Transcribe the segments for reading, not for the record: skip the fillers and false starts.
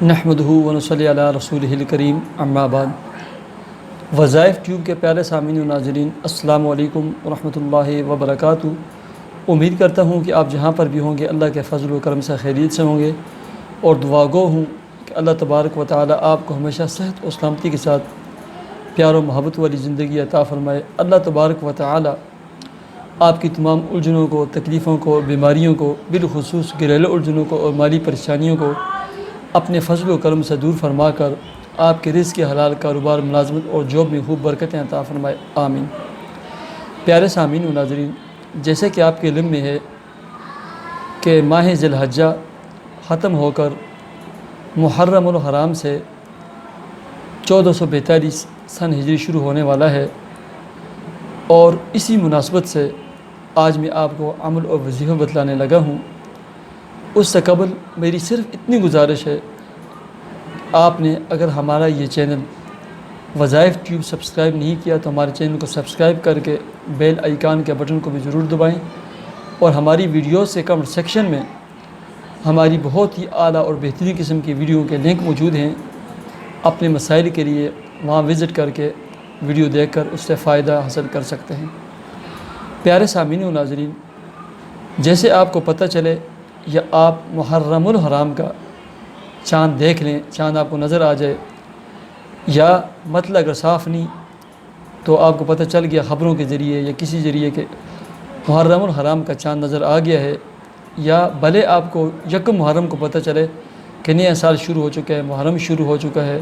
نحمدہ ونصلی علی رسولہ الکریم اما بعد۔ وظائف ٹیوب کے پیارے سامعین و ناظرین، السلام علیکم ورحمۃ اللہ وبرکاتہ۔ امید کرتا ہوں کہ آپ جہاں پر بھی ہوں گے اللہ کے فضل و کرم سے خیریت سے ہوں گے، اور دعا گو ہوں کہ اللہ تبارک و تعالی آپ کو ہمیشہ صحت و سلامتی کے ساتھ پیار و محبت والی زندگی عطا فرمائے۔ اللہ تبارک و تعالی آپ کی تمام الجھنوں کو، تکلیفوں کو، بیماریوں کو، بالخصوص گھریلو الجھنوں کو اور مالی پریشانیوں کو اپنے فضل و کرم سے دور فرما کر آپ کے رزق کے حلال کاروبار، ملازمت اور جاب میں خوب برکتیں عطا فرمائے، آمین۔ پیارے سامعین و ناظرین، جیسے کہ آپ کے علم میں ہے کہ ماہ ذی الحجہ ختم ہو کر محرم الحرام سے 1442 سن ہجری شروع ہونے والا ہے، اور اسی مناسبت سے آج میں آپ کو عمل اور وظیفہ بتلانے لگا ہوں۔ اس سے قبل میری صرف اتنی گزارش ہے، آپ نے اگر ہمارا یہ چینل وظائف ٹیوب سبسکرائب نہیں کیا تو ہمارے چینل کو سبسکرائب کر کے بیل آئیکن کے بٹن کو بھی ضرور دبائیں، اور ہماری ویڈیوز سے کمنٹ سیکشن میں ہماری بہت ہی اعلیٰ اور بہترین قسم کی ویڈیو کے لنک موجود ہیں۔ اپنے مسائل کے لیے وہاں وزٹ کر کے ویڈیو دیکھ کر اس سے فائدہ حاصل کر سکتے ہیں۔ پیارے سامعین و ناظرین، جیسے آپ کو پتہ چلے یا آپ محرم الحرام کا چاند دیکھ لیں، چاند آپ کو نظر آ جائے، یا مطلب اگر صاف نہیں تو آپ کو پتہ چل گیا خبروں کے ذریعے یا کسی ذریعے کہ محرم الحرام کا چاند نظر آ گیا ہے، یا بھلے آپ کو یکم محرم کو پتہ چلے کہ نیا سال شروع ہو چکا ہے، محرم شروع ہو چکا ہے،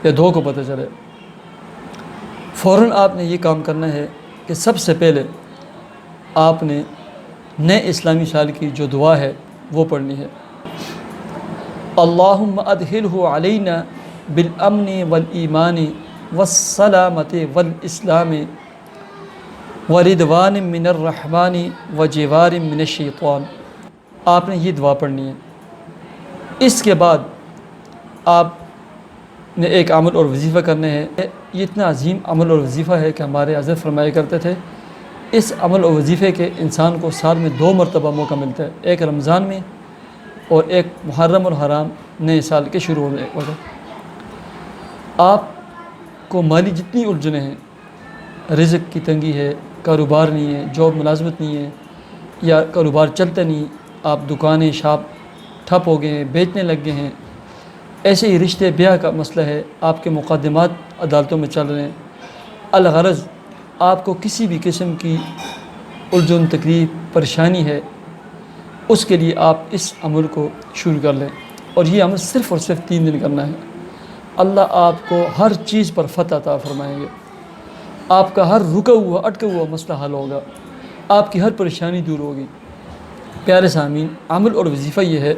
یا 2 کو پتہ چلے، فوراً آپ نے یہ کام کرنا ہے کہ سب سے پہلے آپ نے نئے اسلامی سال کی جو دعا ہے وہ پڑھنی ہے۔ اللہم ادخلہ علینا بالامن والایمان والسلامت والاسلام ورضوان من الرحمن وجوار من الشیطان۔ آپ نے یہ دعا پڑھنی ہے۔ اس کے بعد آپ نے ایک عمل اور وظیفہ کرنا ہے۔ یہ اتنا عظیم عمل اور وظیفہ ہے کہ ہمارے حضرت فرمایا کرتے تھے اس عمل اور وظیفے کے انسان کو سال میں 2 مرتبہ موقع ملتا ہے، ایک رمضان میں اور ایک محرم الحرام نئے سال کے شروع ہونے وقت۔ آپ کو مالی جتنی الجھنیں ہیں، رزق کی تنگی ہے، کاروبار نہیں ہے، جاب ملازمت نہیں ہے، یا کاروبار چلتا نہیں، آپ دکانیں شاپ ٹھپ ہو گئے ہیں، بیچنے لگ گئے ہیں، ایسے ہی رشتے بیاہ کا مسئلہ ہے، آپ کے مقدمات عدالتوں میں چل رہے ہیں، الغرض آپ کو کسی بھی قسم کی الجھن، تکلیف، پریشانی ہے، اس کے لیے آپ اس عمل کو شروع کر لیں، اور یہ عمل صرف اور صرف 3 دن کرنا ہے۔ اللہ آپ کو ہر چیز پر فتح عطا فرمائیں گے، آپ کا ہر رکا ہوا اٹکا ہوا مسئلہ حل ہوگا، آپ کی ہر پریشانی دور ہوگی۔ پیارے سامعین، عمل اور وظیفہ یہ ہے،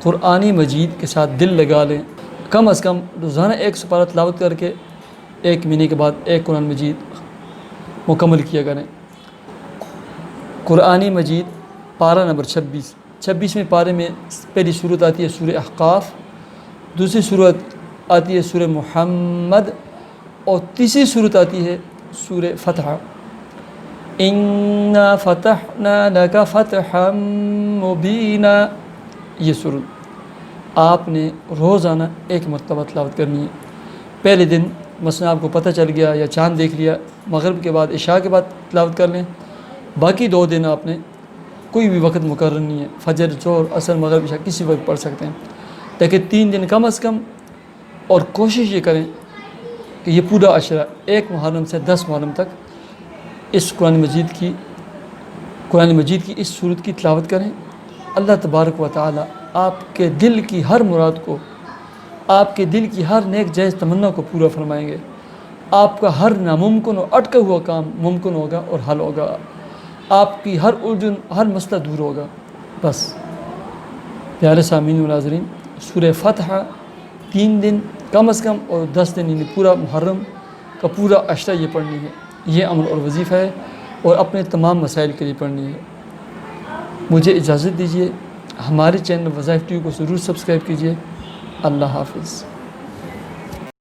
قرآن مجید کے ساتھ دل لگا لیں، کم از کم روزانہ 1 سپارہ تلاوت کر کے 1 مہینے کے بعد 1 قرآن مجید مکمل کیا کریں۔ قرآن مجید پارہ نمبر 26ویں پارے میں پہلی سورت آتی ہے سورہ احقاف، دوسری سورت آتی ہے سورہ محمد، اور تیسری سورت آتی ہے سورہ فتح۔ اِنَّا فَتَحْنَا لَكَ فَتْحًا مُبِينًا، یہ سورت آپ نے روزانہ 1 مرتبہ تلاوت کرنی ہے۔ پہلے دن مثلا آپ کو پتہ چل گیا یا چاند دیکھ لیا، مغرب کے بعد، عشاء کے بعد تلاوت کر لیں۔ باقی 2 دن آپ نے کوئی بھی وقت مقرر نہیں ہے، فجر، ظہر، عصر، مغرب، عشاء کسی وقت پڑھ سکتے ہیں، لیکن 3 دن کم از کم، اور کوشش یہ کریں کہ یہ پورا عشرہ 1 محرم سے 10 محرم تک اس قرآن مجید کی اس سورت کی تلاوت کریں۔ اللہ تبارک و تعالی آپ کے دل کی ہر مراد کو، آپ کے دل کی ہر نیک جائز تمنا کو پورا فرمائیں گے، آپ کا ہر ناممکن اور اٹکا ہوا کام ممکن ہوگا اور حل ہوگا، آپ کی ہر الجھن، ہر مسئلہ دور ہوگا۔ بس پیارے سامعین و ناظرین، سورہ فتح 3 دن کم از کم اور 10 دن، یعنی پورا محرم کا پورا عشرہ یہ پڑھنی ہے۔ یہ عمل اور وظیفہ ہے، اور اپنے تمام مسائل کے لیے پڑھنی ہے۔ مجھے اجازت دیجیے، ہمارے چینل وظائف ٹیوب کو ضرور سبسکرائب کیجیے۔ اللہ حافظ۔